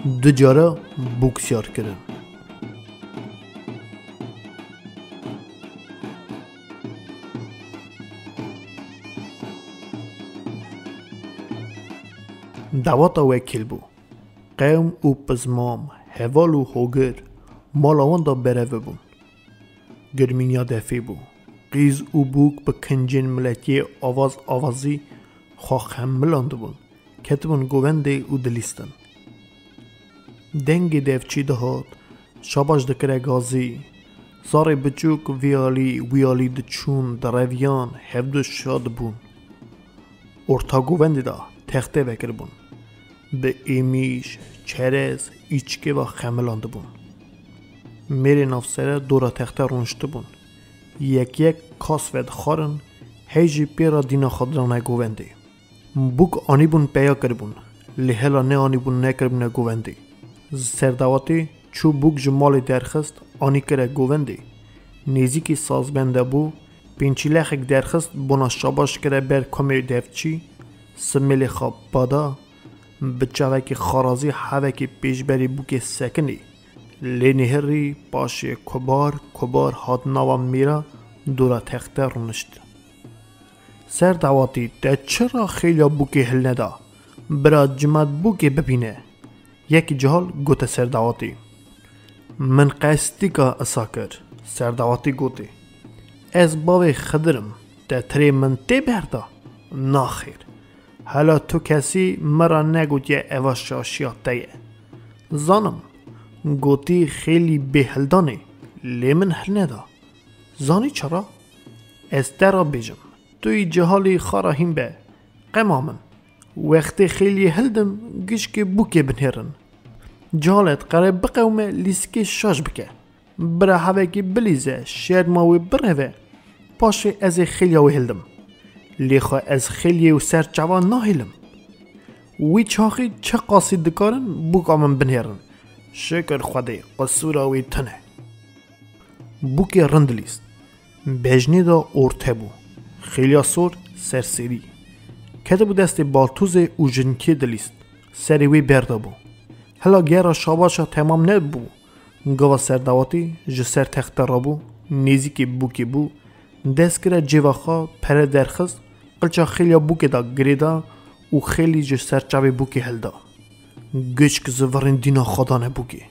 دو جاره بوکسیار کردن. دعوت وکیل بو. قوم و پزمام، حوال و هوگر مالاوان دا بروه بون. گرمینیا دفی بو. قیز و بوک به کنجین ملتی آوازی خواه ملاند بون. کتبون گوونده و دلیستن. دنگ دفچی دهات، شاباش دکره گازی، زار بچوک ویالی دچون درویان هفدو شاد بون. ارتا گوونده دا تخته وکر بون. به ایمیش، چرز، ایچکه و خملاند بون. میری نفسره دورا تخته رونشته بون. یک کاس ود خارن، هیجی پیرا دینا خدرانه گوونده. بوک آنی بون پیا کر بون. لحلا نه آنی بون نکر بونه گوونده. سردواتی چو بوک جمال درخست آنی کره گوونده. نیزی که سازبنده بو، پینچیلخک درخست بونا شاباش کره بر کمی دفچی، سمیل خواب بادا، بچه که خارازی حوه که پیش بری بوک سکنی. لینهری پاشه کبار هات نوام میرا دورا تخته رونشت. سردواتی ده چرا خیلی بوک هل ندا؟ برا جمعت بوک ببینه. یکی جهال گوته سردواتی. من قصدی که اصا کر. سردواتی گوته. از باوی خدرم ده تری من تی بردا؟ ناخیر. حالا تو کسی مرا نگوت یه اوا شاشیات تیه. زانم. گوتی خیلی بهلدانه. لیمن هل ندا. زانی چرا؟ از درا بیجم. توی جهالی خاراهیم به. قمامن. وقتی خیلی هلدم گش که بوکه بنهرن. جالت قرار بقومه لیسکی شاش بکه. برا هوا که بلیزه شاید ماوی بروه. پاشه از خیلی هلدم. لیخوا از خیلی و سر جوان نهیلم. وی چاخی چه قاصد دکارن بوک آمن بنهرن. شکر خوده قصورا وی تنه. بوک رندلیست. بجنی دا ارته بو. خیلی سور سرسری. کتبو دست بالتوز او جنکی دلیست. سری وی برده بو. هلا گیرا شاباشا تمام نب بو. گوا سردواتی جسر تخت را بو. نیزی که بوکی بو. دست کرا جواخا پر درخست. قلچا خیلی بوکی دا گریدا و خیلی جسر چاوی بوکی هلدا. گچ که زورن دینا خدانه بوکی.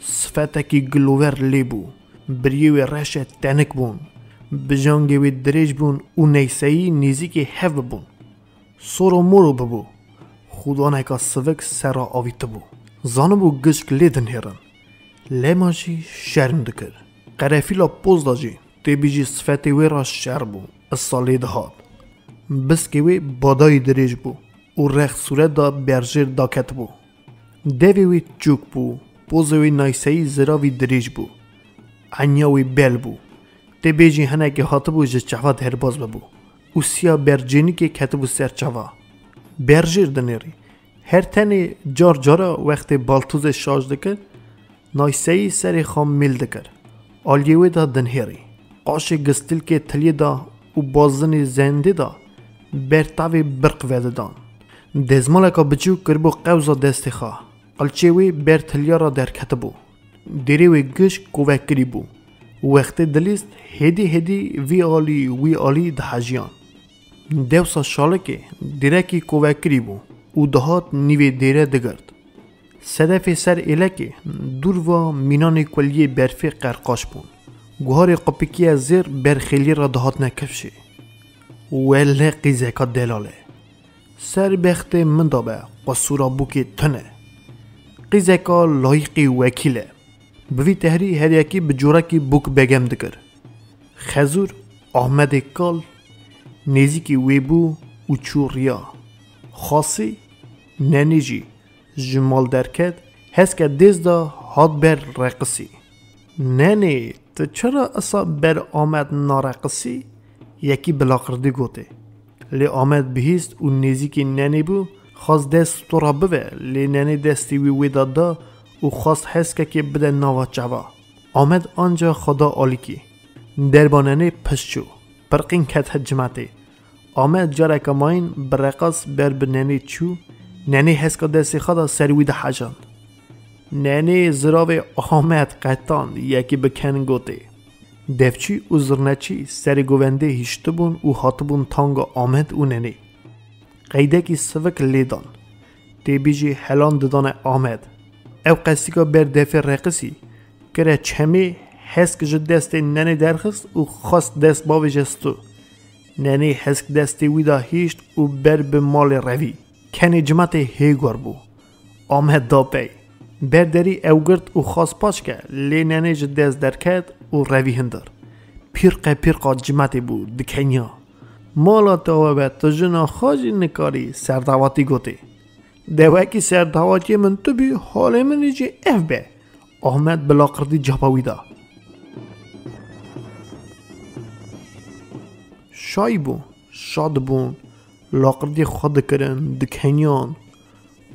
صفتکی گلوور لی بو. بریوی رش تنک بون. بجانگوی دریج بون و نیسایی نیزی که هف بون. سورو مورو ببو. خدا نکا سوک سرا آویت بو. زانو بو گشک لیدن هیرن. لیماشی شرم دکر. قرفیلا پوز داجی. تی بیجی صفتی وی را شر بو. اصالی دهاد. بس که وی بادای دریج بو. و رخ صورت دا برجر داکت بو. دوی وی چوک بو. پوزوی نایسایی زراوی دریج بو. عنیاوی بل بو. تی بیجی هنه که حاطبو جه چهوات هرباز ببو. او سیا برجینی که کتبو سر چوا. برجر دنیری. هر تنی جارا وقتی بالتوز شاج دکر نایسایی سری خام میل دکر. آلیوی دا دنیری. قاش گستیل که تلی دا و بازنی زنده دا برتاوی برق ویده دان. دزمالکا بچو کربو قوزا دستی خواه. قلچوی بر تلیا را در کتبو. دیریوی گش کووکری بو. وقتی دلیست هدی وی آلی ده حجیان. دوسا شالکه دیرکی کووکری بو. او دهات نیوی دیره دگرد. صدف سر ایلکه دور و مینان کلیه برفی قرقاش بون. گوهار قپیکی زیر برخیلی را دهات نکفشه. ولی قیزکا دلاله. سر بخت من دابه قصورا بوکی تنه. قیزکا لایقی وکیله. بوی تهری هر یکی بجورا کی بوک بگم دکر. خزور احمد کال نیزی کی ویبو و چوریا. خاصی ننیجی جمال درکت هست که دیز دا هاد بر رقصی. ننی تو چرا اصا بر آمد نارقصی؟ یکی بلاقردی گوته. لی آمد بهیست و نیزی کی ننی بو خواست دست تو را بوه. لی ننی دستی وی دادا و خواست هست که بده ناوا چوا. آمد آنجا خدا آلی کی. درباننی پشچو. پرقین کت جمعتی. آمد جاره که ماین برقص بر بننی چو. ننی هست که دستی خدا سروی ده حجان. ننه زراوه آمد قطان یکی بکن گوته. دفچی و زرنچی سر گونده هشتبون و هاتبون تانگا آمد و ننه. قیده کی سوک لیدان. دی بیجی هلان ددان آمد. او قصی که بر دفع رقصی که چمی حسک جد دست ننه درخست و خواست دست باوی جستو. ننه حسک دستی ویدا هیشت و بر به مال روی. کنی جمعت هیگور بو. آمد دا پی. برداری او گرد و خواست پاش که لی ننه جد دست درکد و روی هندر. پیرقا جمعت بو دکنیا. مالا تاوه تا جنا خواجی نکاری سردواتی گوته. دوکی سردواتی من تو بی حال من جی اف به. آمد بلا قردی جاپاویدا. شای بون، شاد بون، لاقردی خود کرن دکنیان.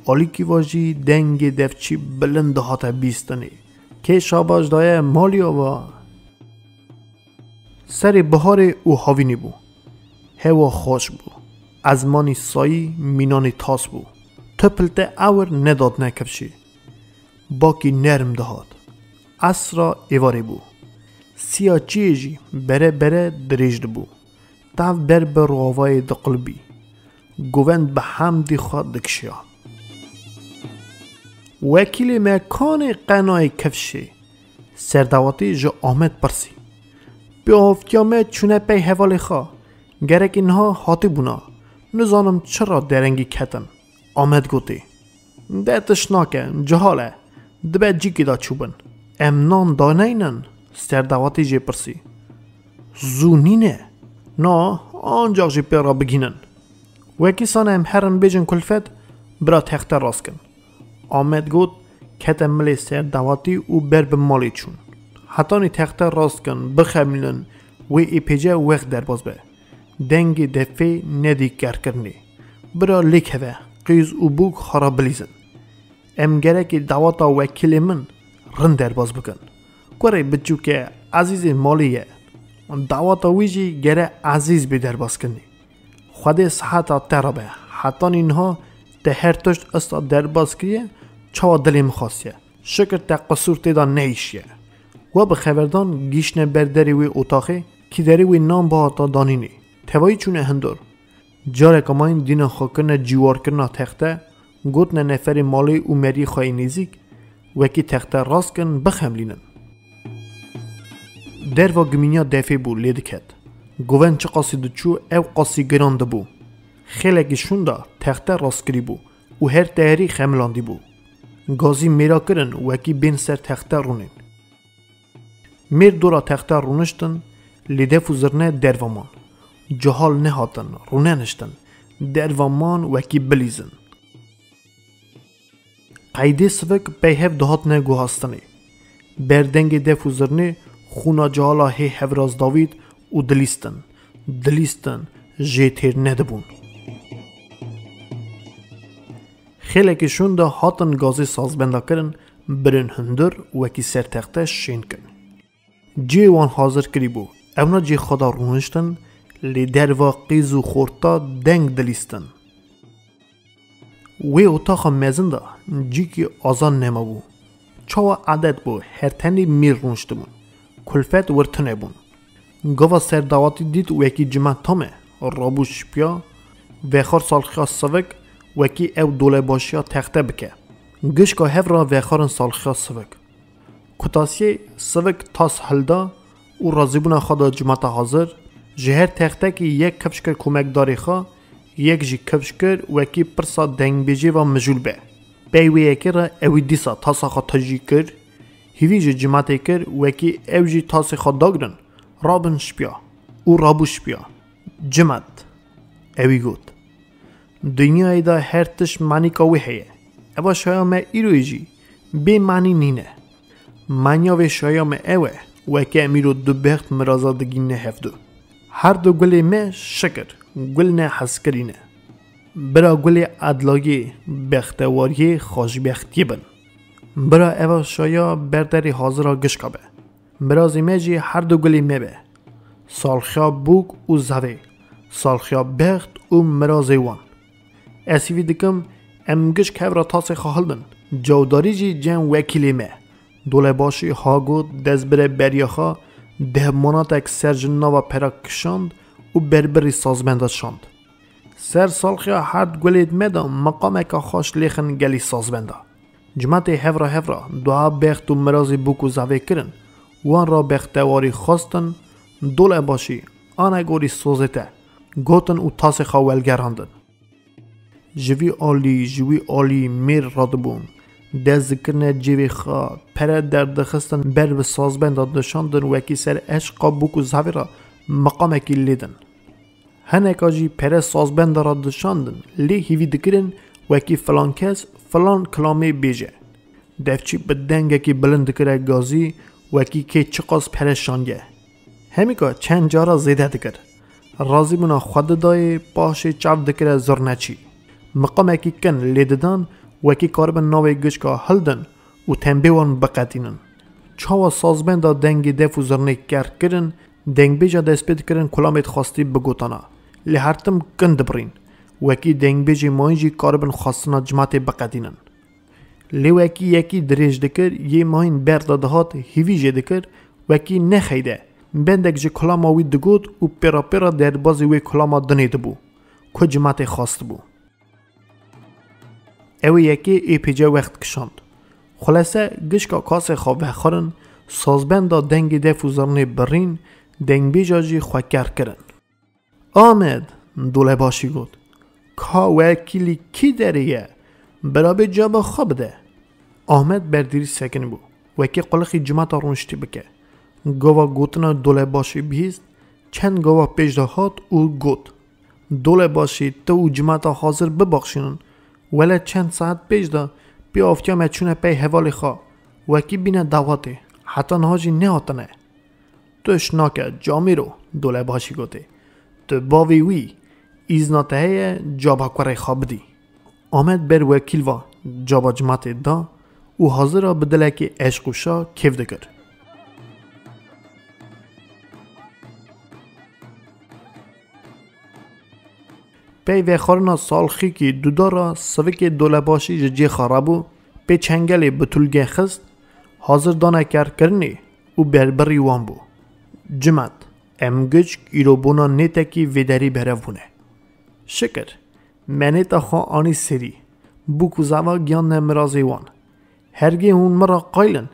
آلی کی واجی دنگ دفچی بلند هاته بیستنی. که شاباش دایه مالی آوا. سر بهار او هاوینی بو. هوا خوش بو. از مانی سایی مینانی تاس بو. تپلته اور نداد نکفشی. باکی نرم دهاد. اسرا ایواری بو. سیا چیجی بره دریجد بو. تاو بر روای دقلبی. گوند به حمدی خواد دکشیا. وکیل مکان قنای کفشی. سردواتی جا آمد پرسی. به آفتیامه چونه پی حوالی خواه. گرک اینها حاتی بونا. نزانم چرا درنگی کتن. آمد گوتی. ده تشناکه جهاله. دبه جیکی دا چوبن. امنان دانینن. سردواتی جی پرسی. زونینه. نا آنجا جی پیرا بگینن. وکی سانه هم هرن بیجن کلفت برا تخت راست کن. آمد گوت کتن ملی سردواتی و بر به مالی چون. حتی نی تخت راست کن بخمینن و ای پیجه وقت در باز به. دنگ دفعه ندی کرنی. برا لیکه قیز و بوک خراب بلیزن. ام گره دواتا وکیل من رن در باز بکن. گره بچو که عزیز مالیه. دواتا ویجی گره عزیز بی در باز کنی. خود صحتا ترابه. حتی اینها ده هر تشت استا در باز کریه چوا دلی مخواستیه. شکر تا قصور تیدا نیشیه. و به خبردان گیشنه برداری وی اتاقه که داری وی نام با تا دانینی. توایی چونه هندور. جاره کماین دین خوکرن جوار کرنا تخته گوتن نفر مالی و مری خواهی نیزیک وکی تخته راست کن بخملینن. در و گمینیا دفعه بو لیده کد. گوون چه قاسی دو چو او قاسی گرانده بو. خیلی گشون دا تخته راست کری بو و هر تهری خملاندی بو. گازی میرا کرن وکی بین سر تخته رونین. میر دورا تخته رونشتن لیده فوزرنه دروامان. جهال نهاتن رونه نشتن دروامان وکی بلیزن. قیده سوک پیهف دهات نه گوهستنی. بردنگ دفوزرنه خونا جهالا هی هفراز داوید و دلیستن جیتیر ندبون. خیلی کشون دا هاتن گازی سازبنده کرن برن هندر وکی سر تخته شین کن. جیوان حاضر کری بو. اونا جی خدا رونشتن لی در واقعیز و خورتا دنگ دلیستن. وی اتاق مزن دا جی که آزان نما بو. چاوا عدد بو هر تنی میر رونشته بون. کلفت ورتنه بون. گاوا سردواتی دید وکی جمع تامه رابوش پیا وخار سالخیا سوک وکی او دوله باشیا تخته بکه. گش که هف را وخارن سالخیا سوک. کتاسی سوک تاس هلدا و رازیبون خدا جمع حاضر جهر تخته که یک کفشکر کمک داری خواه یک جی کفشکر وکی پرسا دنگ بیجی و مجول به. بیوی یکی را اوی دیسا تاسا خواه تجی کر هیوی جی جمعه کر وکی او جی تاسی خواه داگرن رابن شپیا او رابو شپیا جمعت اوی گود دنیای دا هر تش معنی کاوی هیه اوا شایام ایروی جی بی معنی نینه معنیاوی شایام اوه وکی امیرو دو بخت مرازادگی نه هفدو هر دو گلی مه شکر گل نه حسکرینه برا گلی عدلاگی بختواری خوشبختی بن برا اوا شایا برداری حاضر گشکا به برا زیمجی هر دو گلی مه به سالخیا بوک و زوی سالخیا بخت و مرازی وان اسیوی دکم ام گشک هفرا تاسی خواهل بن جوداری جی جن وکیلی مه دوله باشی هاگود دست بره بریاخا ده مناطق سرجنا و پرک کشاند و بربری سازمنده شاند. سر سالخی هرد گلید مدا مقام که خوش لیخن گلی سازمنده. جماعت هفرا دوها بخت و مرازی بوکو زوی کرن وان را بختواری خواستن دوله باشی آنه گوری سوزته گوتن و تاس خوالگراندن. جوی آلی میر رادبون دست ذکرنه جوی خواه پره درد خستن بر به سازبند دادشاندن وکی سر عشقا بوکو زوی را مقام اکی لیدن. هنکا جی پره سازبند را دشاندن لی هیوی دکرن وکی فلان کس فلان کلامه بیجه. دفچی بدنگه که بلند دکره گازی وکی که چقاس پرشانگه. همیکا چند جارا زیده دکر. رازی منا خود دای باشه چاو دکره زرنچی. مقام اکی کن لیددان وکی کاربن ناوی گشکا هلدن و تنبیوان بقدینن. چاوا سازبند دا دنگی دف و زرنه کرن دنگ بیجا دست پید کرن کلامت خواستی بگوتانا. لی هرتم کند برین. وکی دنگ بیجی ماینجی کاربن خواستنا جماعت بقدینن. لی وکی یکی دریج دکر یه ماین برده هات هیوی جه دکر وکی نخیده. بندک جه کلاما وی دگود و پیرا در بازی وی کلاما دنید بو. که جماعت خواست بو. اوی یکی ای پیجه وقت کشاند. خلاصه گشکا کاسه خواه خورن سازبند دا دنگ دفوزارنه برین دنگ بیجا جی خوکر کرن. آمد دوله باشی گود. که وکیلی کی دریه؟ برابه جابا خواب ده. آمد بردیری سکن بو. وکی قلقی جماعت رونشتی بکه. گوا گوتنا دوله باشی بیست چند گوا پیش هات او گوت. دوله باشی تو جماعت حاضر ببخشینن ولی چند ساعت پیش دا بی آفتیا مچونه پی حوالی خواه وکی بینه دواته حتی نهاجی نهاتنه. توش ناکه جامی رو دوله باشی گوته. تو باوی وی ایزناته هیه جابا کوره خواب دی. آمد بر وکیل و جابا جماعت دا و حاضر را بدله که عشق و شا کف دکر. پی وخارنا سالخی که دودارا سوک دوله باشی جی خرابو پی چنگل بطولگه خست حاضر دانه کرنی و بربری وان بو. جماعت امگج ایرو بونا نیتکی ویدری برفونه. شکر منی تا خواه آنی سری بو کزاوا گیان نمرازی وان. هرگی هون مرا قایلن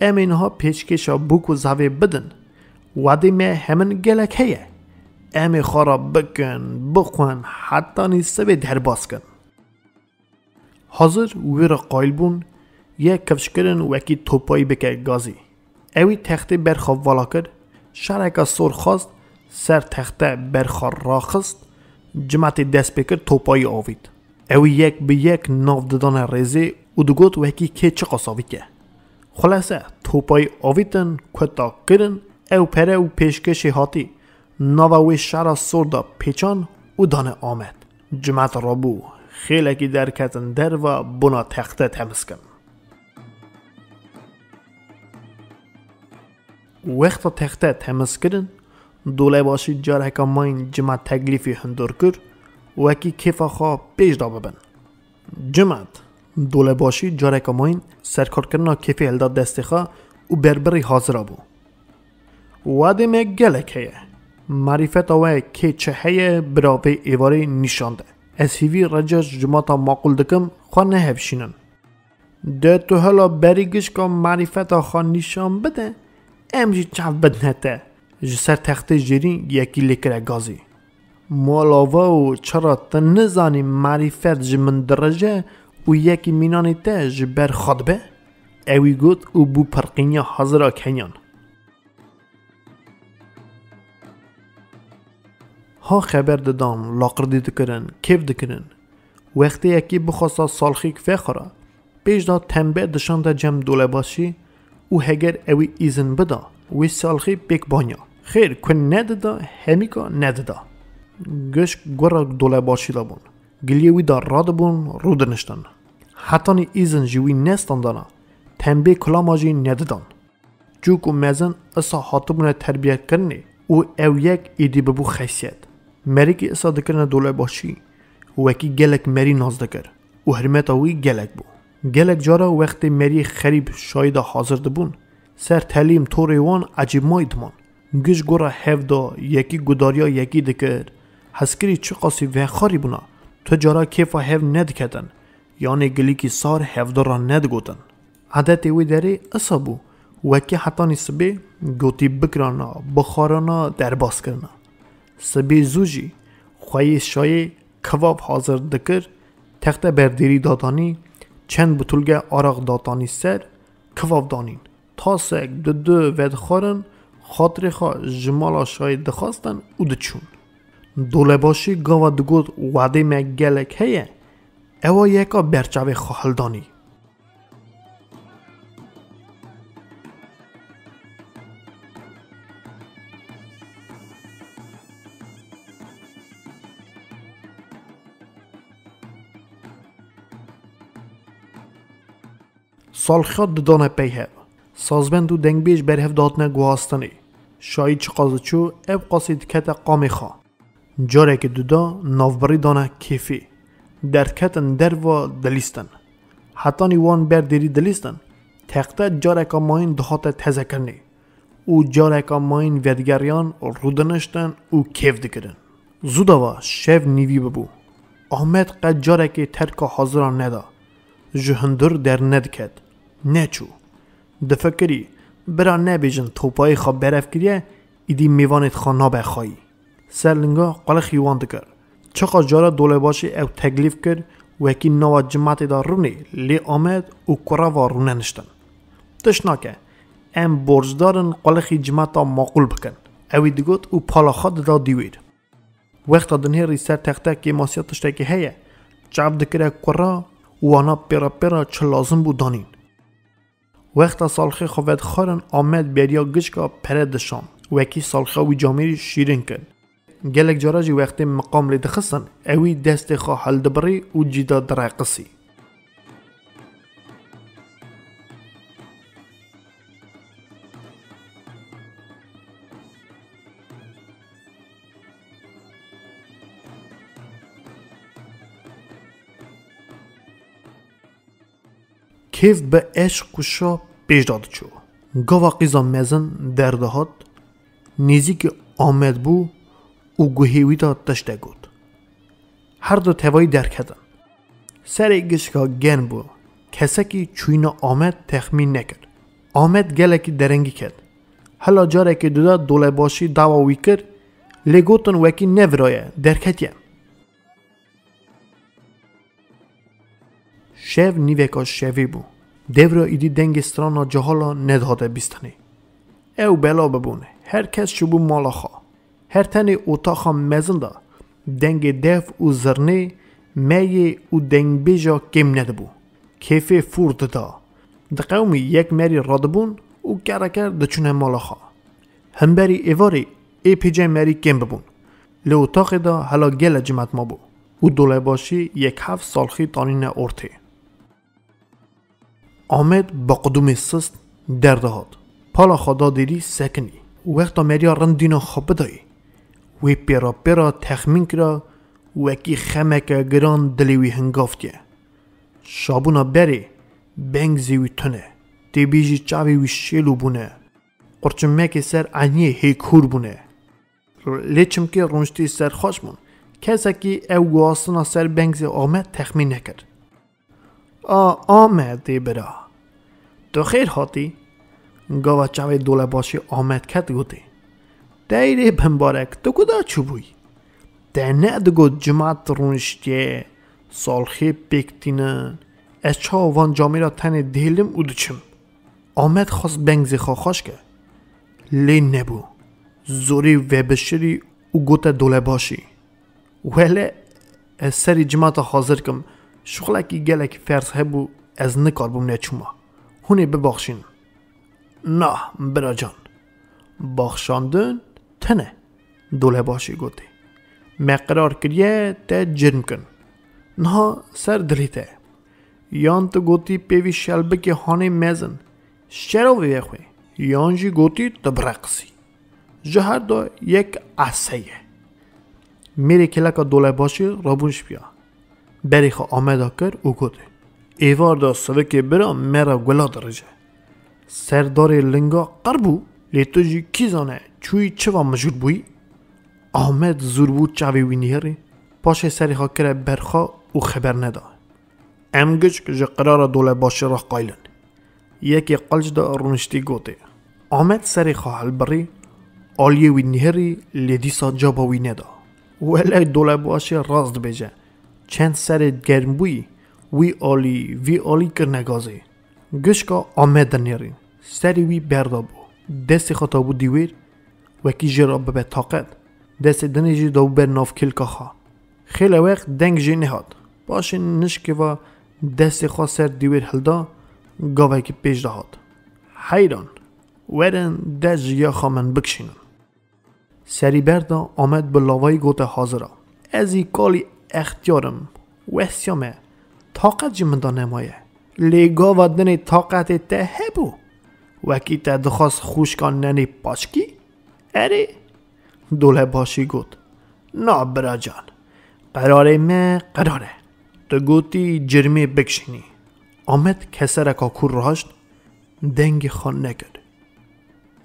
امین ها پیچکشا بو کزاوی بدن وادی می همین گلک هیه. امی خورا بکن بخون حتی نیسته به در باز کن. حاضر ویر قایل بون یک کفش کرن وکی توپایی بکه گازی. اوی تخته برخواب والا کرد شرکا سور خواست سر تخته برخواب را خست جماعت دست بکر توپایی آوید. اوی یک به یک ناف دادان ریزه و دگوت وکی که چه قصاوی که. خلاصه توپایی آویدن کتا کرن او پره و پیشکشی هاتی ناوی شرا سوردا پیچان و دانه آمد. جماعت رابو خیلی که در کتن در و بنا تخته تمس کن. وقتا تخته تمس کرن دوله باشی جاره که ماین جماعت تکلیفی هندور کر وکی کیفا خواه پیش دا ببن. جماعت دوله باشی جاره که ماین سرکار کرنا کیفی هلداد دستی خواه و بربری حاضر بو. واده می گلک هیه. معرفت اوه که چه هیه براوی ایواری نشانده. از هیوی رجاج جماعتا معقول دکم خواه نهفشینن. ده تو هلا بریگش که معرفت خواه نشان بده امجی چاو بدنهته جسر تخت جیرین یکی لکره گازی. مولاوا و چرا تنزانی معرفت جمن درجه و یکی مینانی ته جبر خطبه اوی گود او بو پرقینیا حاضر کنیان. ها خبر دادم لاقردی دکرن کیف دکرن وقتی یکی بخواستا سالخی که فخورا پیش دا تنبه دشانده جمع دوله باشی او هگر اوی ایزن بدا وی سالخی بیک بانیا خیر کن ندادا همیکا ندادا گشک گورا دوله باشی دا بون گلیوی دا راد بون رو دنشتن حتی نی ایزن جوی نستان دانا تنبه کلام جی ندادان چوکو مزن اصا حاطبونه تربیت کرنی او یک ایدی ببو خیسیت مری اصا دکرن دوله باشی وکی گلک مری ناز دکر و حرمت اوی گلک بو گلک جارا وقتی مری خریب شاید حاضر دبون سر تعلیم طور وان عجیب مایدمان گش گورا هفدا یکی گداریا یکی دکر هسکری چه قاسی و خاری بونا تو جارا کیفا هف ندکتن یعنی گلی کی سار هفدا را ندگوتن عادت وی داری اصابو وکی حتی نسبه گوتی بکرانا بخارانا درباس کرنا سبی زوجی خواهی شای کواب حاضر دکر تخت بردیری دادانی چند بطولگه آراغ دادانی سر کواب دانین تا سک دو ود خارن خاطر خواه جمالا شای دخواستن او دچون دوله باشی گاوا دگود وعده مگلک هیه اوا یکا برچاوه خواهل دانی سالخیات ددانه پیه سازبند و دنگ بیش برهف دادنه گوهاستنی شایی چه قازه چو اب قاسید کت قامی خواه جاره که دودا نافبری دانه کیفی در کتن در و دلیستن حتی نیوان بر دیری دلیستن تخته جاره که ماین دهات تزه کرنی او جاره که ماین ودگریان رودنشتن او کیف دکرن زودوا شف نیوی ببو احمد قد جاره که ترک حاضران ندا جهندر در ندکد نچو دفکری برا نبیجن توپای خواب برف کریه ایدی میوانت خواه نابه خواهی سرلنگا قلق یوان دکر چقا جارا دوله باشی او تکلیف کرد و اکی نوا جماعت دا رونی لی آمد و کرا و رونه نشتن تشناکه ام برجدارن قلقی جماعت دا معقول بکن اوی دگوت او پالا خود دا دیوید وقتا دنهی ری سر تخته که ماسیات تشتاکی هیه چعب دکره کرا وانا پیرا چه لازم بود دانین وقتا سالخی خواد خارن آمد بریا گشکا پرد شام وکی سالخی وی جامعی شیرین کرد گلک جاراجی وقتی مقام لی دخستن اوی دست خواه حل دبری و جیدا دراقسی کیف به عشق و شا پیش داده چو گاوا قیزا مزن دردهات نیزی که آمد بو او گوهیوی دا تشته گود هر دو توایی درکدن سر گشکا گن بو کسکی چوینا آمد تخمین نکرد آمد گلکی درنگی کرد حالا جاره که دودا دوله باشی دعواوی کرد لگوتن وکی نورایه درکتیم شف نیوکا شوی بو دیورا ایدی دنگ استرانا جهالا ندهاده بیستنی او بلا ببونه هر کس شبو مالا خواه هر تنی اتاقا مزنده دنگ دف و زرنه می و دنگ بیجا کم ندبو کیفه فورد دا دقومی یک مری رادبون و کرکر دچونه مالا خواه هم بری ایواری ای پیجه مری کم ببون لی اتاق دا حالا گل جمعت ما بو و دوله باشی یک 7 سالخی تانین ارته آمد با قدوم سست دردهات پالا خدا دیری سکنی وقتا مریا رندینا خواب دایی وی پیرا تخمین کرا وکی خمک گران دلیوی هنگافتیه شابونا بری بنگ زیوی تنه تی بیجی چاوی وی شیلو بونه قرچمک سر عنیه هیکور بونه لیچم که رونشتی سر خوشمون کسی که او گواسنا سر بنگ زی آمد تخمین نکرد آمد دی برا تو خیر هاتی؟ گاوا چاوی دوله باشی آمد کت گوتی دیری بمبارک تو کدا چو بوی ده نه دگو جماعت رونشتیه سالخی پیکتینن از چا وان جامی را تن دیلم او دوچم آمد خواست بنگزی خواه که لی نبو زوری و بشری او گوته دوله باشی ولی از سری جماعت حاضر کم شغلکی گلک فرس هبو از نکار بوم نچوما هونی ببخشین نه برا جان بخشاندن تنه دوله باشی گوتی مقرار کریه تا جرم کن نه سر دلیته یان تو گوتی پیوی شلبه که هانه مزن شراوی بخوی یان جی گوتی تبرقسی جهر دو یک عصیه میری کلک دوله باشی رابونش بیا بری خوا آمده کر او گوتی ایوار دا سوکی برا مرا گلا درجه سردار لنگا قربو لیتو جی کی زانه چوی چه و مجود بوی؟ آمد زور بود چاوی وینیره پاشه سری ها کره برخا او خبر ندا امگج که جه قرار دوله باشه را قایلن یکی قلج دا رونشتی گوته آمد سری خواهل بری آلیه وینیری لیدیسا جابا وی ندا ولی دوله باشه راست بیجه چند سر گرم بوی وی آلی کرنگازه گشکا آمد نیرین سری وی بردا بو دستی خطا بو دیویر وکی جرا ببه طاقت دست دنجی دو بر ناف کلکا خوا خیلی وقت دنگ جی نهاد باشه نشکه و دست خوا سر دیویر هلدا گاوه که پیش دهاد حیران ورن دست یا خامن بکشینن سری بردا آمد به لاوای گوته حاضره ازی کالی اختیارم وسیامه طاقت جی من دا نمایه لیگا و دنی طاقت ته هبو وکی تا دخواست خوشکان ننی پاشکی اره دوله باشی گوت نا برا جان قراره تو گوتی جرمی بکشینی آمد کسر کور راشت دنگی خان نکرد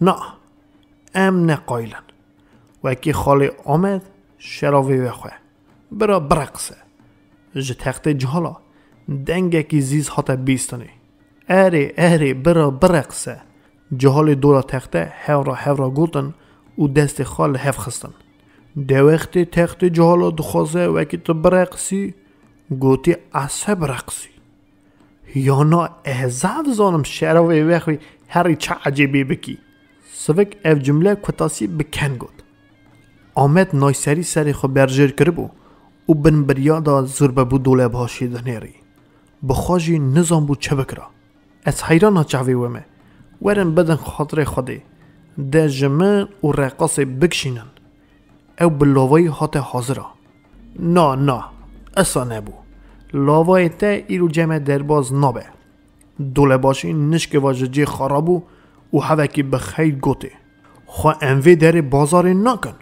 نا ام نقایلن وکی خالی آمد شراوی وخواه برا برقصه جه تخت جهالا دنگه کی زیز حتا بیستنی اره برا برقصه جهال دولا تخته هورا گوتن و دست خال هف خستن ده وقت تخت جهالا دخوازه وکی تو برقصی گوتی عصب رقصی یا نا احزاب زانم شراوی وخوی هری چه عجیبی بکی سوک اف جمله کتاسی بکن گوت آمد نایسری سری خو برجر کربو و بن بریادا زربه بو دوله باشی دنیری بخواجی نظام بو چه بکرا از حیران ها چاوی ومه ورن بدن خاطر خوده ده جمن و رقاص بکشینن او بلاوی هات حاضره نا اصلا نبو لاوی ته ایرو جمع درباز نابه دوله باشی نشک واججی خرابو و هوکی بخیر گوته خواه انوی در بازار نکن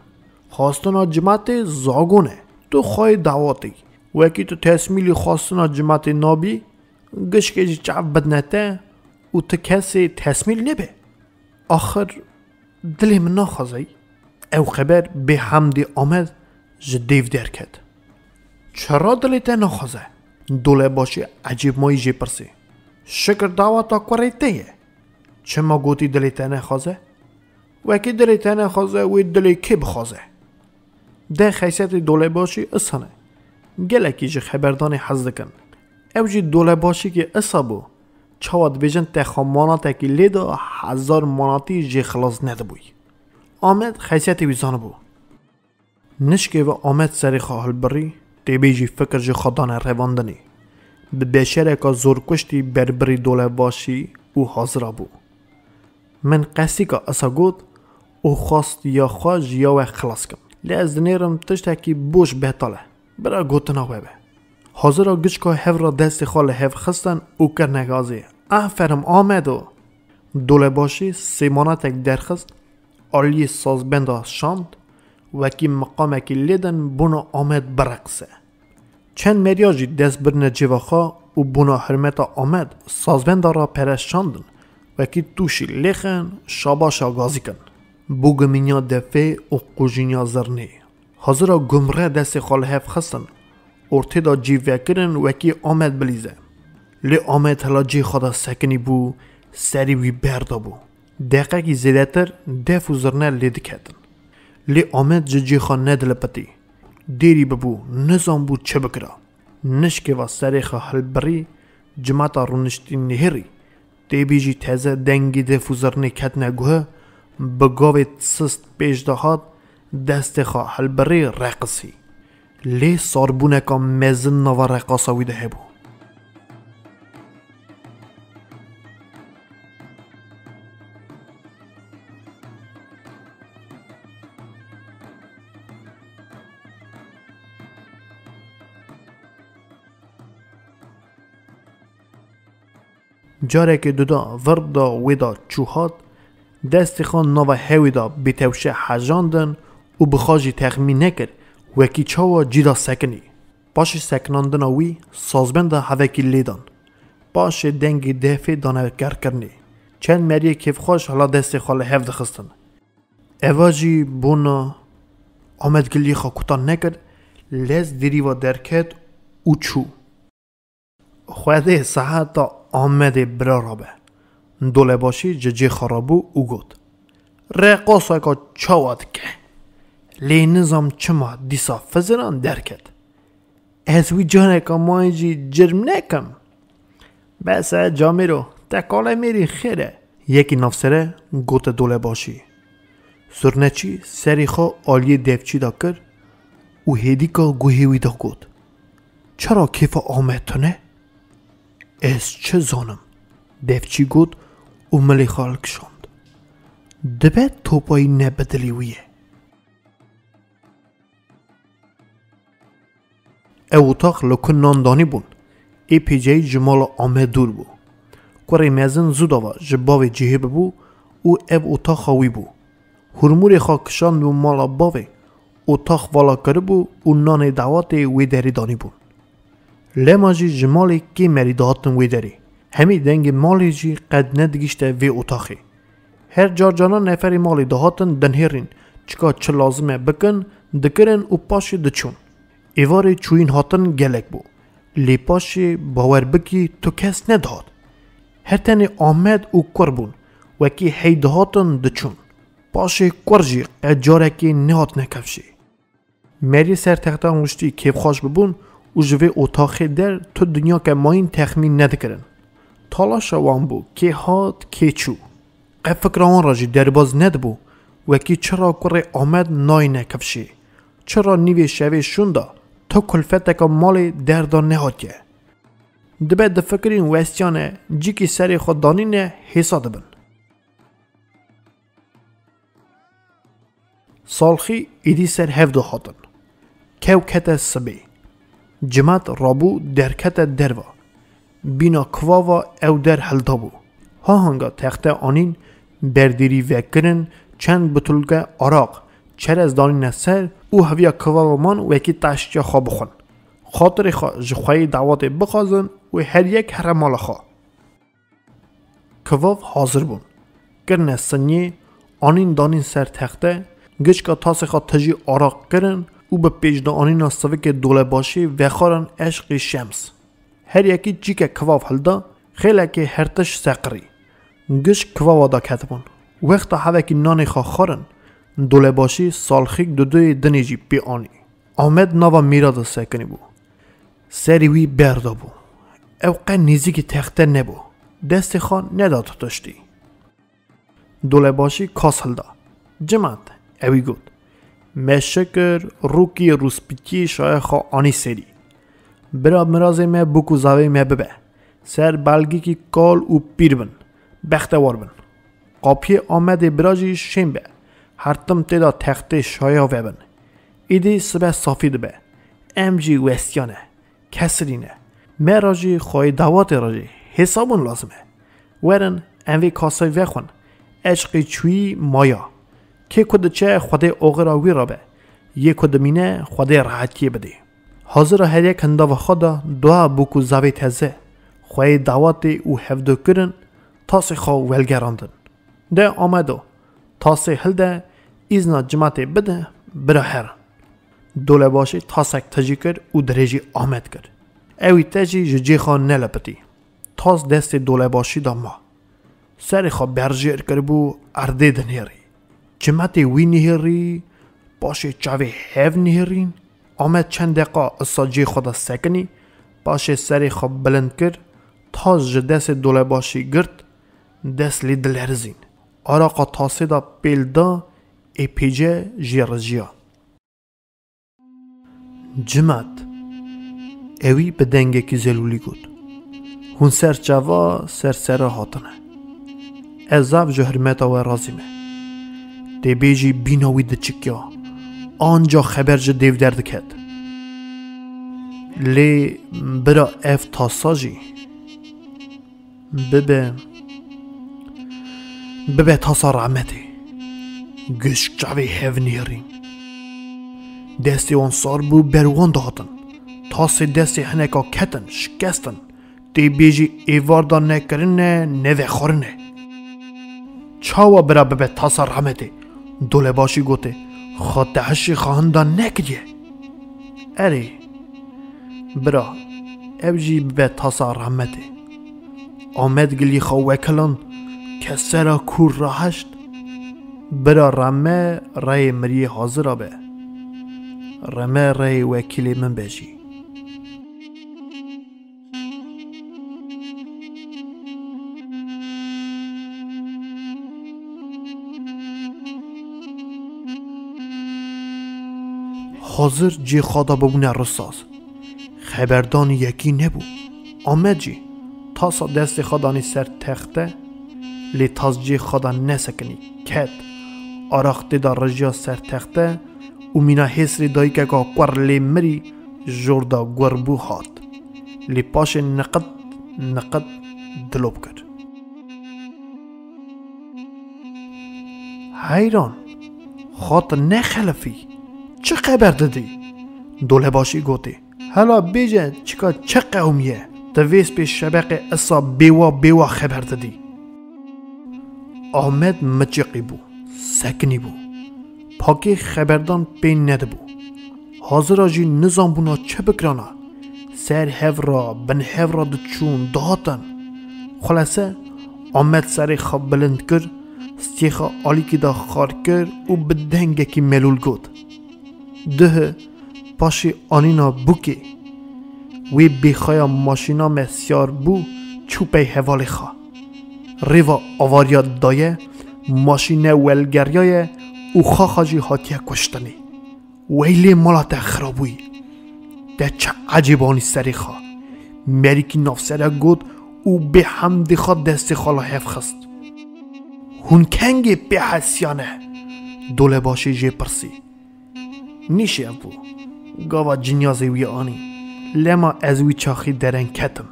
خواستنا جماعت زاگونه تو خواه دعواتی وکی تو تسمیلی خواستنا جماعت نابی گشکه جی چعب بدنته و تو کسی تسمیل نبه آخر دلی من نخوازی او خبر به حمدی آمد جدیو در کد چرا دلی تا نخوازه دوله باشی عجیب مایی جی پرسی شکر دعواتا کوری تیه چه ما گوتی دلی تا نخوازه وکی دلی تا نخوازه وی دلی که بخوازه ده خیصیت دوله باشی اصانه گلکی جی خبردانی حز دکن او جی دوله باشی که اصابو چواد بیجن تخوا ماناتا که لیدا 1000 ماناتی جی خلاص نده بوی آمد خیصیتی ویزانه بو نشکه و آمد سری خواهل بری تیبی جی فکر جی خدان رواندنی به بشره که زورکشتی بربری دوله باشی او حاضره بو من قصی که اصا گود او خواست یا خواج یا و خلاص کم لی از دنیرم تشتکی بوش بهتاله برا گوتنا ویبه حاضر گچ که هف را دست خال هف خستن او کرنگازی افرم آمدو دوله باشی سیمانت یک درخست آلی سازبند شاند وکی مقام اکی لیدن بونا آمد برقصه چند مریاجی دست برن جواخا و بونا حرمت آمد سازبند را پرشاندن وکی توشی لیخن شاباشا گازی کن بوگمینیا دفه و قوجینیا زرنی حاضر گمره دست خال هف خستن ارتدا جیوه کرن وکی آمد بلیزه لی آمد هلا جی خدا سکنی بو سری وی بردا بو دقیقه کی زیده تر دف و زرنه لید کتن لی آمد جی خان ندل پتی دیری ببو نظام بو چه بکرا نشکه و سری خوا حل بری جماعتا رونشتی نهری دیبی جی تازه دنگی دف و زرنه کتنه گوه بگاوی سست پیش دهاد دست خوا حل بری رقصی لی ساربونه که مزن نوا رقاصا ویده بو جاره که دودا وردا ویدا چوهاد دست خان نوا هویدا بیتوشه حجاندن و بخواجی تخمین نکر وکی چاوا جیدا سکنی پاش سکناندن وی سازبند هوکی لیدان باشه دنگی دفع دانه کرنی چند مریه کیف خوش حالا دست خاله هفت خستن اواجی بونا آمد گلی خواه کتان نکرد لز دیری و درکت او چو خواهده ساعت تا آمده برا رابه دوله باشی ججه خرابو او گود رقاصه که چاواد که لی نظام چما دیسا فزران درکت از وی جانه که مایجی جرم نکم بس جامی رو تکاله میری خیره یکی نفسره گوت دوله باشی سرنچی سری خواه آلیه دفچی دا کر او هیدی که گوهیوی دا گود چرا کیف آمد تونه؟ از چه زانم دفچی گود او ملی خال کشاند دبه توپایی نبدلی ویه او اتاق لکن ناندانی بون ای پیجه جمال آمد دور بو کوری میزن زود آوا جباوی جهه ببو او اتاق خواهی بو هرموری خواه کشان و مالا باوی اتاق والا کرده بو او نان دعوات وی داری دانی بون لما جی جمالی که مری دهاتن وی داری همی دنگ مالی جی قد ندگیشته وی اتاقی هر جار جانا نفری مالی دهاتن دنهرین چکا چه لازمه بکن دکرن و پاشی دچون ایواری چوین هاتن گلک بو لی پاشی باور بکی تو کس ندهات هر تنی آمد او کربون وکی هی دهاتن دچون پاشی کرجی قد جاره که نهات نکفشی مری سر تخته مشتی کیف خوش ببون و جوه اتاقی در تو دنیا که ماین تخمین ندکرن تالاش وان بو که هات که چو قد فکر آن راجی درباز ند بو وکی چرا کره آمد نای نکفشی چرا نیوی شوی شونده تو کلفت که مال دردان نهات که دبه دفکرین وستیانه جی که سری خود دانینه حساد بن سالخی ایدی سر هفدو هاتن کوکت سبی جماعت رابو درکت دروا بینا کواوا او در حلدا بو ها هنگا تخته آنین بردیری وکرن چند بطولگه عراق چر از دانین سر او هویا کواوا من وکی تشتیا خواه بخون خاطر خواه جخواهی دعوات بخوازن و هر یک حرمال خواه کواو حاضر بون کرن سنیه آنین دانین سر تخته گچ که تاس خواه تجی عراق کرن او به پیجده آنین استوه که دوله باشی وخارن عشق شمس هر یکی جی که کواف هلدا خیلی که هرتش سقری گش کواف دا کتبون وقتا هوا که نانی خواه خارن دوله باشی سالخیک دوی دنیجی بی آنی آمد ناوا میراد سکنی بو سری وی بردا بو اوقع نیزی که تخته نبو دست خواه نداد تشتی دوله باشی کاس هلدا جماعت اوی گود مشکر روکی روسپیتی شای خواه آنی سری برا مرازه ما بکو زاوی ما ببه سر بلگی کی کال و پیر بن بختوار بن قاپی آمده براجی شیم به هرتم تدا تخت شایا وبن ایدی سبه صافی دبه امجی وستیانه کسرینه مراجی خواه دوات راجی حسابون لازمه ورن انوی کاسای وخون عشقی چوی مایا که کد چه خود اوغراوی را به یک کد مینه خود راحتی بده حاضر هر یک هنده و خدا دعا بکو زاوی تزه خواه دعوات او هفدو کرن تاس خواه ولگراندن ده آمدو تاس هلده ایزنا جماعت بده برا هر دوله باشی تاسک تجی کر او درجی آمد کر اوی تجی جی خواه نلپتی تاس دست دوله باشی دا ما سر خواه برجیر کر بو ارده دنیری جماعت وی نهری باشه چاوی هف نهرین آمد چند دقیقه اساجی خدا سکنی باشه سری خواب بلند کرد تاز دست دوله باشی گرد دست لی دلرزین آراقا تاسه دا پیل دا ای پیجه جیرجیا جماعت اوی به دنگه کی زلولی گود هون سر جوا سر هاتنه ازاف جهرمتا و رازیمه دی بیجی بیناوی ده چکیا آنجا خبر جه دیو درد کد لی برا اف تاساجی ببه تاسا رحمتی گشک جاوی هف نیرین دستی وان سار بو بروان دهاتن تاسی دستی هنکا کتن شکستن تی بیجی ایوار دا نکرنه نوه خورنه چاوا برا ببه تاسا رحمته دوله باشی گوته خود دهشی خواهن دا نکریه اره برا ابجی ببه تاسا رحمته آمد گلی خواه وکلان که سرا کور را هشت برا رمه رای مری حاضر به رمه رای وکیل من بیجی حاضر جی خدا ببونه رساز خبردان یکی نبو آمد جی تاسا دست خدانی سر تخته لی تاز جی خدا نسکنی کت آراخته دا رجا سر تخته و مینا حسری دایی که قور لی مری جوردا گربو هات لی پاش نقد دلوب کرد حیران خاطر نخلفی چه خبر دادی؟ دوله باشی گوتی حالا بیجه چکا چه قومیه دویس به شبق اصا بیوا خبر دادی آمد مچقی بو سکنی بو پاکی خبردان بین نده بو حاضر آجی نظام بونا چه بکرانا سر هفرا بن هفرا دو چون دهاتن خلاصه آمد سر خواب بلند کر استیخا آلی که دا خار کر و بدنگه که ملول گود ده پاشی آنینا بوکی وی بیخواه ماشینا مسیار بو چوپه حوالی خواه ریوا آواریا دایه ماشین ولگریای او خاجی هاتیه کشتنی ویلی مالات خرابوی ده چه عجیبانی سری خواه مریکی نافسره گود او به حمدی خواه دستی خالا حف خست هون کنگی به حسیانه دوله باشی جه پرسی نیشه ابو گاوا جنیازی وی آنی لما از وی چاخی درن کتم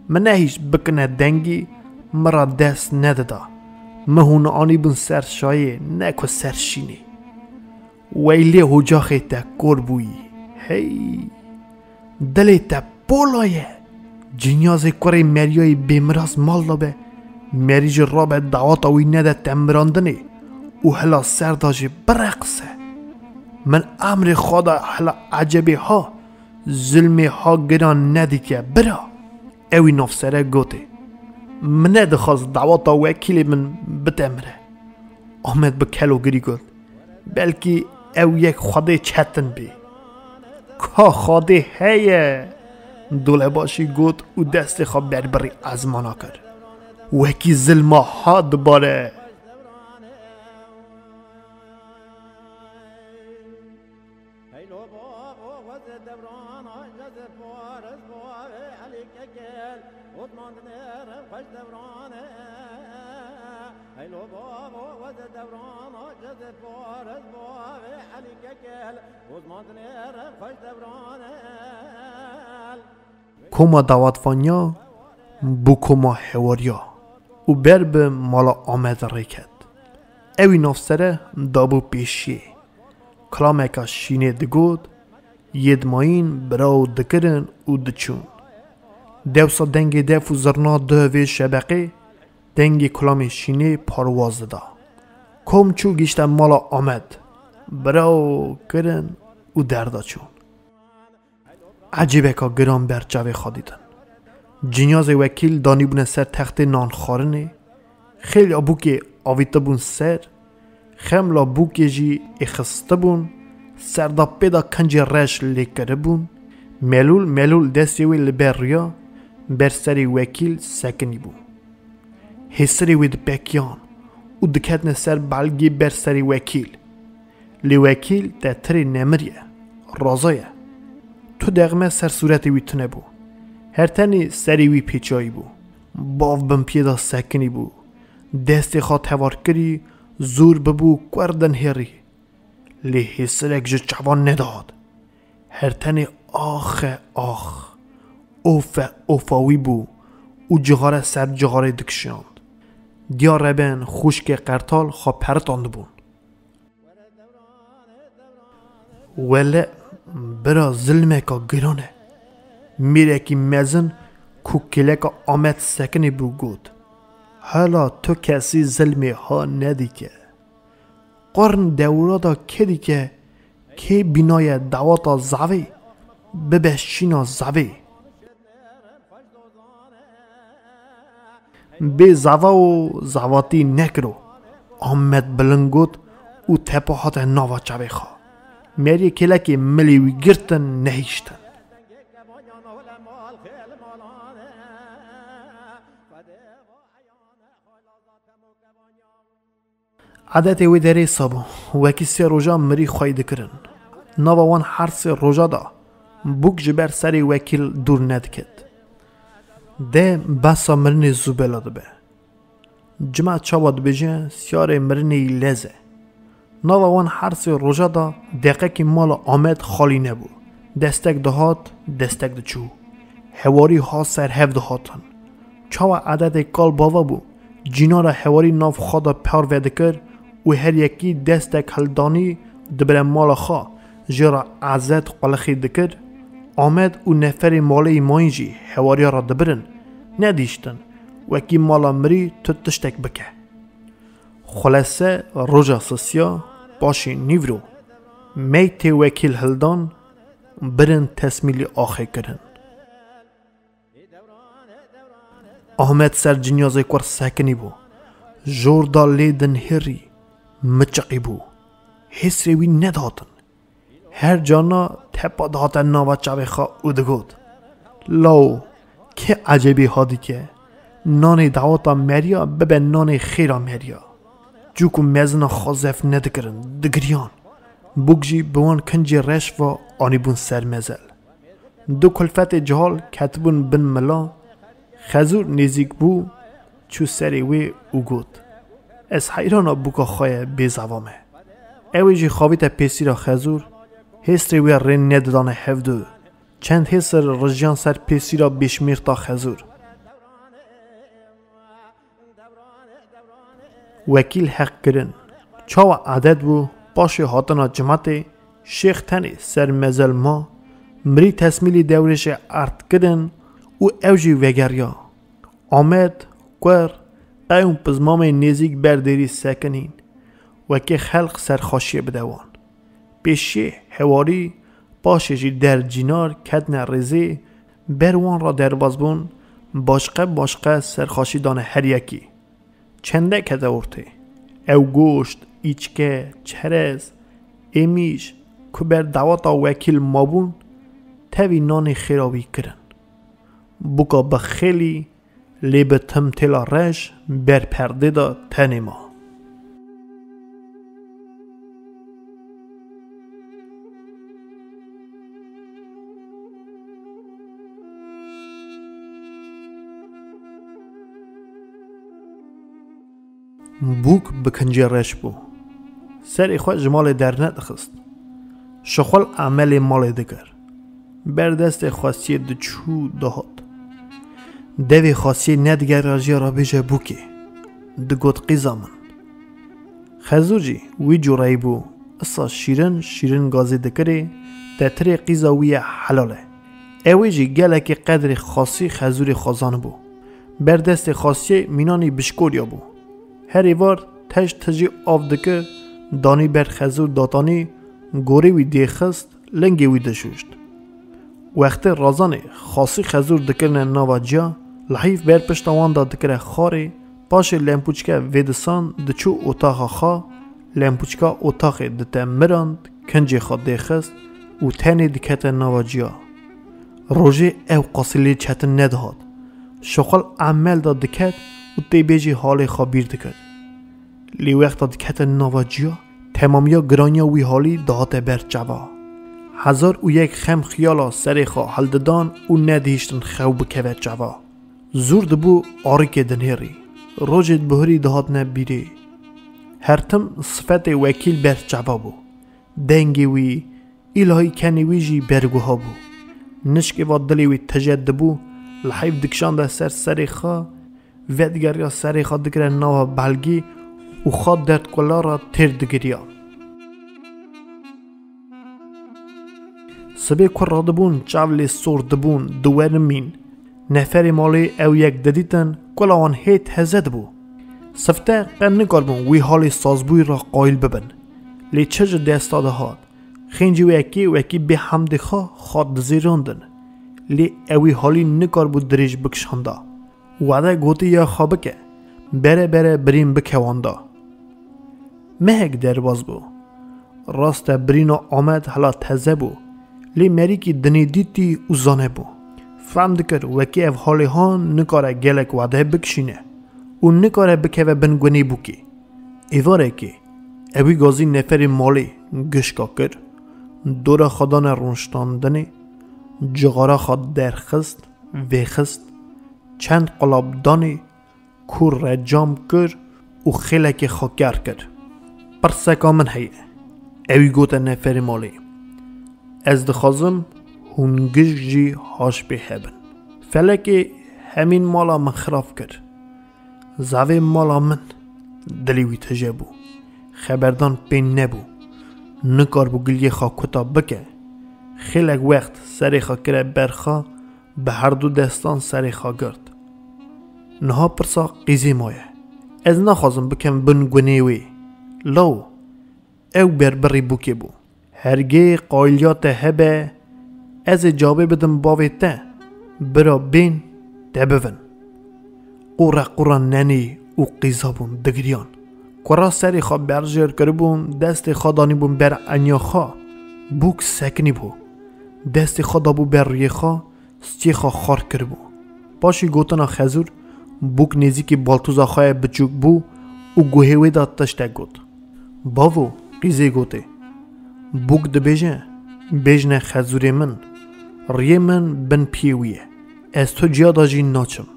من هیچ بکنه دنگی مرا دست ندادا مهون آنی بون سر شایه نکو سر شینی ویلی هجاخی تا کربوی هی دلی تا بولایه جنیازی کاری مریای بیمراز مال دابه مریج را به دعوات وی نده تمراندنی و هلا سرداجی برقصه من امر خدا حالا عجبی ها ظلمی ها گران ندی که برا اوی نفسره گوته من ندخواست دعواتا وکیل من بتمره آمد به کلو گری گفت بلکه او یک خدا چتن بی که خدا هیه دوله باشی گفت و دست خواب بربری از مانا کرد وکی ظلما ها دباره کما دعوت فانیا بو کما حواریا و بر به مالا آمد ریکت اوی نفسره دابو پیشیه کلامه که شینه دگود ید ماین براو دکرن و دچون دوسا دنگ دفو زرنا دوه شبقه دنگ کلام شینه پارواز دا کم چو گیشت مالا آمد براو کرن و دردا چون عجیبه که گرام بر جوه خادیدن جنیاز وکیل دانی بونه سر تخت نان خارنه خیلی ابو که آویتا بون سر خملا بو که جی اخسته بون سر دا پیدا کنج رش لیکره بون ملول دستی وی لبر ریا بر سری وکیل سکنی بون حسری وی دپکیان و دکتن سر بلگی بر سری وکیل لی وکیل تتری نمریه رازایه تو دقمه سر صورت وی تنه بو هر تنی سری وی پیچایی بو باو بم پیدا سکنی بو دستی خواه توار کری زور ببو کردن هری لی حسرک جو چوان نداد هر تنی آخ اوفاوی بو او جغاره سر جغاره دکشاند دیار ربن خوشک قرطال خواه پرتاند بون ولی برا ظلمه که گرانه میره که مزن کوکلک آمد سکنی بو گود حالا تو کسی ظلمی ها ندی که قرن دورا دا کدی که بینای دواتا زوی ببشینا زوی به زوا و زواتی نکرو آمد بلنگود او تپاهات ناوا چوی خوا میری کلکی ملیوی گرتن نهیشتن عادت وی دری صابو وکی سی روزا مری خواهی کرن ناوا وان هر سی روزا دا بوک جبر سری وکیل دور ندکد ده بسا مرنی زوبلا دبه جمع چاواد بجه سیار مرنی لزه ناوا وان هر سی روزا دا دقیقه که مال آمد خالی نبو دستک دهات دستک دچو حواری ها سر هف دهاتن چاوا عدد کال باوا بو جینا را حواری ناف خدا پر ودکر و هر یکی دستک هلدانی دبر مال خا جرا عزت قلخی دکر آمد و نفر مالی ماینجی حواری را دبرن ندیشتن وکی مالا مری تو تشتک بکه خلاصه روژا سسیا باشی نیورو میت وکیل هلدان برن تسمیلی آخه کرن آمد سر جنیازه کور سکنی بو جوردا لیدن هری مچقی بو حس روی نداتن هر جانا تپا داتن ناوا چاوی خوا اودگود لاو که عجبی هادی که نان دعوتا مریا ببن نان خیرا مریا جوکو مزنا خازف ندکرن دگریان بگجی بوان کنجی رش و آنی بون سر مزل دو کلفت جهال کتبون بن ملا خزور نزیک بو چو سری وی او گود از حیرانا بوکا خواه بیزوامه اویجی خواهی تا پیسی را خزور هستری وی رین نددانه هفدو چند هستر رجیان سر پیسی را بشمیر تا خزور وکیل حق کرن چاو عدد بو باش هاتنا جماعت شیخ تنی سر مزل ما مری تسمیلی دورش ارد کردن او اوجی وگریا آمد کور ایون پزمام نزیک برداری سکنین وکی خلق سرخاشی بدوان پیشی حواری باششی در جینار کدن رزی بروان را در بازبون باشقه سرخاشی دانه هر یکی چنده کده ورته او گوشت ایچکه چرز امیش که بر دواتا وکیل مابون تاوی نان خیراوی کرن بوکا بخیلی لیب تمتلا رش بر پرده دا تنی ما بوک بکنجی رش بو سر خواه جمال در ندخست شخول عمل مال دگر بر دست خاصی دچو دهات دوی خاصی ندگر راجی را بیجه بوکی دگوت قیزا من خزور جی وی جورایی بو اصا شیرن گازی دکره تتری قیزا وی حلاله اوی جی گله که قدر خاصی خزور خازان بو بر دست خاصی مینانی بشکوریا بو هر ایوار تجی آف دکه دانی بر خزور داتانی گوری وی دیخست لنگی وی دشوشت وقت رازانه خاصی خزور دکرن ناوا جا لحیف بر پشتوان دا دکره خاری باش لمپوچکا ویدسان دچو اتاق خا لمپوچکا اتاق دته مرند کنجی خوا دیخست و تنی دکت ناوا جا روژه او قاسلی چتن ندهاد شغل عمل دا دکت و تی بیجی حال خابیر دکت لی وقت دا دکت ناوا جا تمامیا گرانیا وی حالی دهات بر جوا 1001 خم خیالا سری خوا حلددان و ندیشتن خوب بکوه جوا زور دبو آریک دنهری روجت بهری دهات نبیری هرتم صفت وکیل بر جوا بو دنگی وی الهی کنی ویجی برگوها بو نشکی و دلی وی تجد بو لحیف دکشان ده سری خوا ودگر یا سری خوا دکره ناوا بلگی و خواد درد کلا را تیر دگریا سبه کور را دبون چاولی سور دبون دوار مین نفر مالی او یک ددیتن کلاوان هیت هزد بو سفته قن نکاربون وی حال سازبوی را قایل ببن لی چج دستاده هاد خینجی وکی به حمد خواد دزیراندن لی اوی حالی نکاربو دریج بکشانده وعده گوتی یا خوابه که بره بریم بکوانده مهک درواز بو راست برینا آمد حالا تزه بو لی مری کی دنی دیتی اوزانه بو فهم دکر وکی اف حالی ها نکاره گلک وعده بکشینه و نکاره بکوه بنگونی بو کی ایواره که اوی گازی نفر مالی گشکا کر دور خدان رونشتاندنی جغارا خود درخست ویخست چند قلاب دانی کور رجام کر و خیلک خاکر کر پرسکا من هیه اوی گوته نفر مالی از دخوازم هونگش جی هاش به هبن فلکی همین مالا من خراف کر زاوی مالا من دلیوی تجابو خبردان پین نبو نکار بو گلیه خواه کتاب بکه خیلک وقت سری خواه کره برخواه به هر دو دستان سری خواه گرد نها پرسا قیزی مایه از نخوازم بکم بن گونیوی لو او بربری بوکی بو هرگی قایلیات هبه از جابه بدم باوی تا برا بین دبون قورا ننی و قیزابون دگریان کرا سری خواه برجر کربون دست خواه دانی بون بر انیا خواه بوک سکنی بو دست خواه دابو بر ریه خواه سچی خواه خار کربو پاشی گوتنا خزور بوک نیزی که بالتوزا خواه بچوک بو و گوهوی دا تشتک گوت باوو قیزی گوته بوک دبیجه بیجنه خزور من ریه من بن پیویه از تو جیادا جی ناچم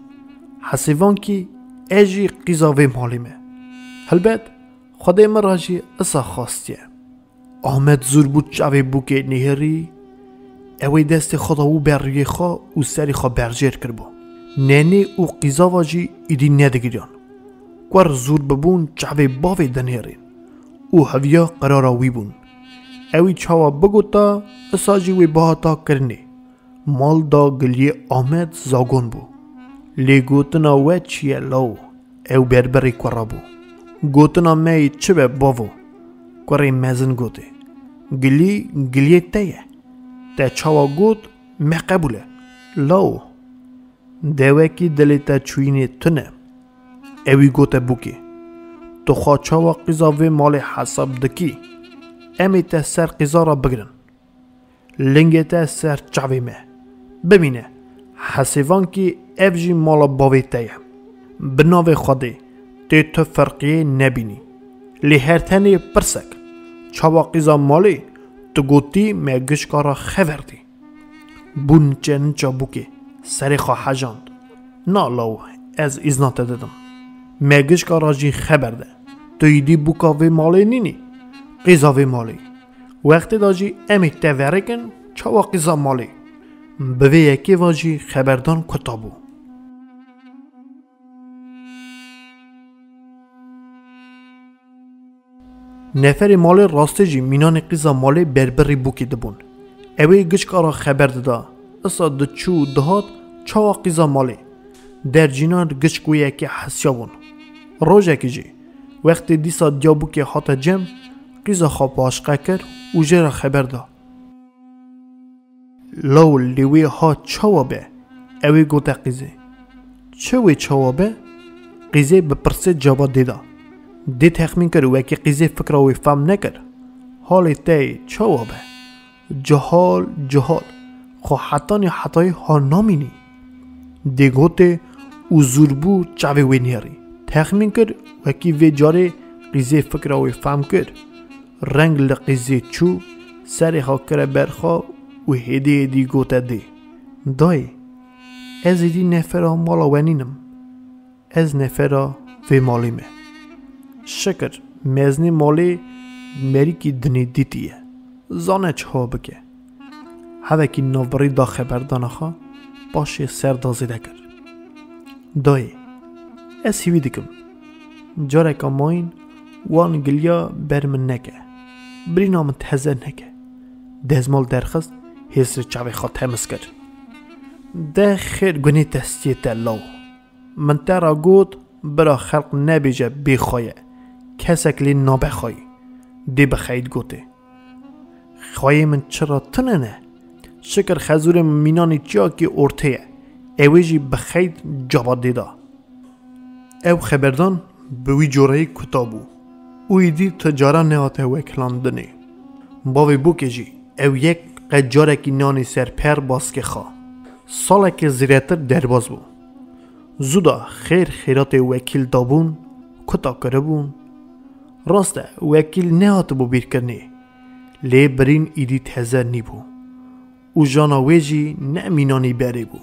حسیوان کی ایجی قیزاوی مالیمه هلبت خدای من راجی اصا خواستیه آمد زور بود چاوی بوکه نهری اوی دست خداو بر ریه خواه و سری خواه برجر کربو ننی و قیزا واجی ایدی ندگیران کور زور ببون چاوی باوی دنهرین او هویا قرارا وی بون اوی چاوا بگوتا اساجی وی باتا کرنی مال دا گلیه آمد زاگون بو لی گوتنا و چیه لو او بربری کورا بو گوتنا می چه به باوو کوری مزن گوته گلیه تیه تا چاوا گوت می قبوله لو دوه کی دلیتا چوینه تنه اوی گوته بوکی تو خواه چاوا قیزا و مال حساب دکی امی تا سر قیزا را بگرن لنگه تا سر چاوی مه ببینه حسیوان کی افجی مالا باوی تیه بناوی خوده تی تو فرقیه نبینی لی هر تنی پرسک چاوا قیزا مالی تو گوتی مگشکارا خبردی بون چن چا بوکی سری خواه حجاند نا لو از ازنات دادم مگشکارا جی خبرده تو ایدی بوکا وی مالی نینی قیزا وی مالی وقتی دا جی امی تورکن چاوا قیزا مالی بوی یکی واجی خبردان کتابو نفر مال راسته جی مینان قیزا مالی بربری بوکی دبون اوی گشکارا خبر دادا اصا دچو دهات چاوا قیزا مالی در جینار گشکوی یکی حسیابون روژه که جی وقتی دیسا دیابو که حتا جم قیزا خواب باشقه کر و جرا خبر دا لو لیوی ها چاوا به اوی گوته قیزه چوی چاوا به قیزه بپرسه جواب دیدا دی تخمین کرد وکی قیزه فکر وی فهم نکرد حالی تی چاوا به جهال خو حتای ها نامینی دی گوته او زوربو چاوی وی نیاری تخمین کرد وکی وی جاره قیزه فکر وی فهم کرد رنگ لقیزه چو سری خواه کره برخواه و هدی گوته دی دای از دی نفرا مالا ونینم از نفرا وی مالیمه شکر مزنی مالی مری کی دنی دیتیه زانه چه ها بکه هوا کی نوبری دا خبردان خواه باشه سر دازیده کرد دای از هیوی دکم جاره که ماین وان گلیا برمن نکه بری نام تهزه نکه دزمال درخست حسر چاوی خواه تمس کرد ده خیر گونی تستیه تلاو من ترا گوت برا خلق نبیجه بخواه کسک لی نابخواه دی بخواهید گوته خواه من چرا تنه نه شکر خزور مینانی چیا که ارته اویجی بخواهید جواب دیده او خبردان بوی جوره کتابو اوی دی تجاره نهاته وکلاندنه باوی بو که جی او یک قجاره که نانی سر پر باز که خواه ساله که زیرتر درباز بو زودا خیرات وکیل دابون کتا کربون راسته وکیل نهات بو بیر کرنه لی برین ایدی تهزر نی بو او جانا ویجی نمینانی بری بو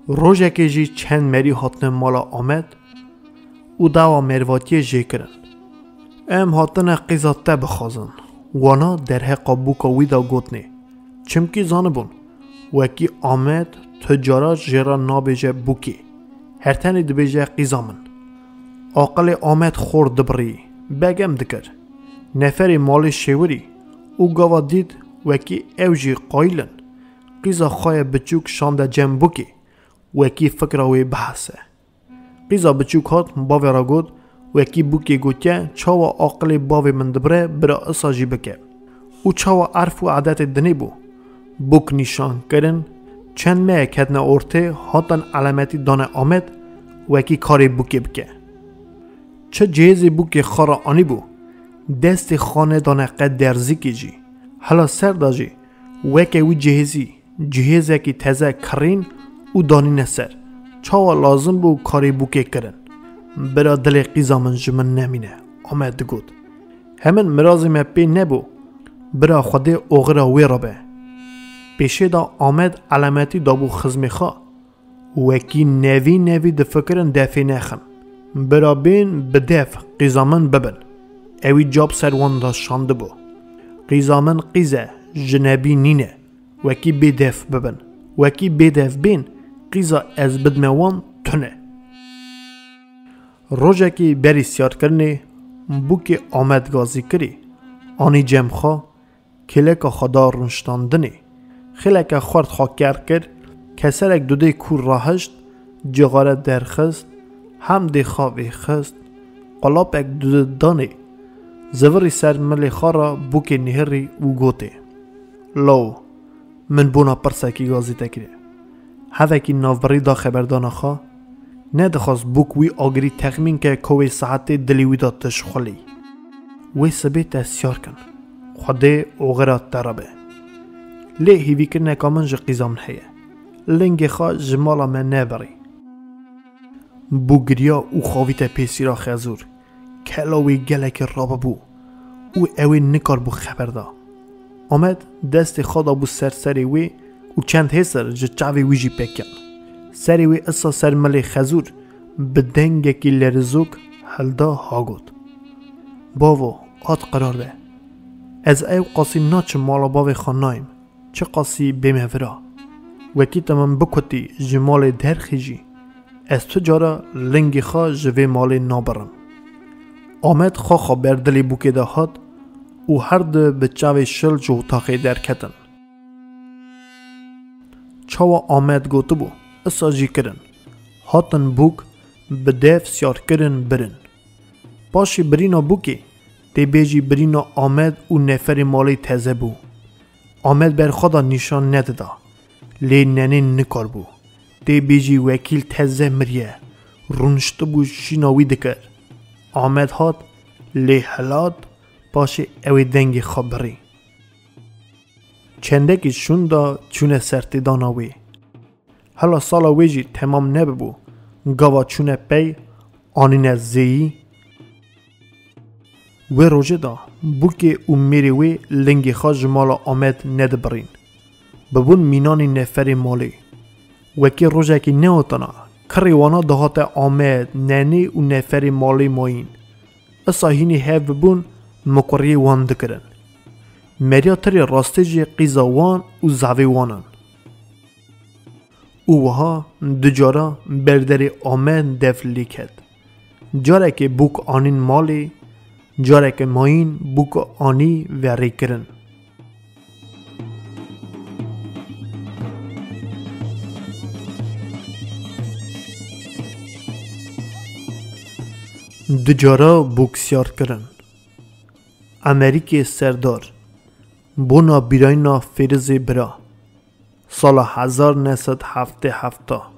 روژه که جی چند مری هاتن مالا آمد او دوا مرواتی جی کرن ام هاتن قیزات تا بخوازن وانا در حقا بوکا ویدا گوتنه چمکی زانه بون وکی آمد تجارت جرا نابجه بوکی هر تنی دبیجه قیزامن آقل آمد خورد دبری بگم دکر نفر مال شوری او گاوا دید وکی اوجی قایلن قیزا خواه بچوک شانده جم بوکی وکی فکراوی بحثه قیزا بچوک هات باوی را گود وکی بوکی گوتیا چاوا آقل باوی من دبره برا اساجی بکه او چاوا عرف و عادت دنی بو بوک نشان کرن چند ماه کدن ارته هاتن علامتی دانه آمد وکی کاری بوکی بکه چه جهازی بوکی خارا آنی بو دست خانه دانه قد درزی که جی حالا سر داجی وکی وی جهازی که تزه کرین او دانی نسر چاوا لازم بو کاری بوکی کرن برا دل قیزا من جمن نمینه آمد گود همین مرازی مپی نبو برا خوده اوغرا وی را به پیشه دا آمد علامتی دابو خزمی خواه وکی نوی دفکرن دفی نخن برا بین بدف قیزامن ببن اوی جاب سروان دا شانده بو قیزامن قیزه جنبی نینه وکی بدف ببن وکی بدف بین قیزا از بدموان تنه روژه که بری سیار کرنه بو که آمد گازی کری آنی جمع خواه کلک خدا رنشتاندنه خلک خورد خاکر کرد کسرک دوده کور راهشت جغاره درخست هم دی خواهی خست قلابک دوده دانه زوری سر ملی خارا بوک نهری و گوته لو من بونا پرسکی گازی تکره هدکی نافبری دا خبردان خواه ندخواست بوک وی آگری تخمین که کوی ساعت دلیوی دا تشخلی وی سبه تسیار کن خوده اوغرات ترابه لی هیوی کرنه کامن جا قیزامن هیه لنگ خواه جمالا من نبری بو گریا او خواهیت پیسی را خزور کلاوی گلک رابا بو او اوی نکار بو خبر دا آمد دست خدا بو سری وی او چند حسر جا چاوی وی جی پکن سری وی اصا سر ملی خزور بدنگه کی لرزوک هلدا ها گود باو آت قرار ده از او قاسی ناچ مالا باوی خانایم چه قاسی بمهورا وکی تمام بکتی جمال درخیجی از تو جارا لنگی خواه جوی مال نابرم آمد خواه بردلی بوکی ده هاد او هر ده به چاوی شل جو تاقی در کتن چاوا آمد گوته بو اساجی کرن هاتن بوک به دف سیار کرن برن پاشی برینا بوکی دی بیجی برینا آمد او نفر مالی تزه بو آمد بر خدا نشان ندادا لی ننه نکار بو دی بیجی وکیل تزه مریه رونشت بو شیناوی دکر آمد هات لی حلاد پاشی اوی دنگی خبری چنده که شون دا چونه سرتی داناوی حالا سالا ویجی تمام نببو گاوا چونه پی آنین زیی و روژه دا بو که او میری وی لنگی خواه جمالا آمد ندبرین ببون مینانی نفر مالی وکی روژه که نهوتنا کریوانا دهات آمد ننی و نفر مالی ماین اصا هینی هف ببون مقری وان دکرن مریا تری راسته جی قیزا وان و زعوی وانن او وها دجارا بردری آمد دفلی کد جاره که بوک آنین مالی جاره که ماین بوک آنی وری کرن دجارا بوکسیار کرن. امریکای سردار بونا بیراینا فیرز برا سال 1977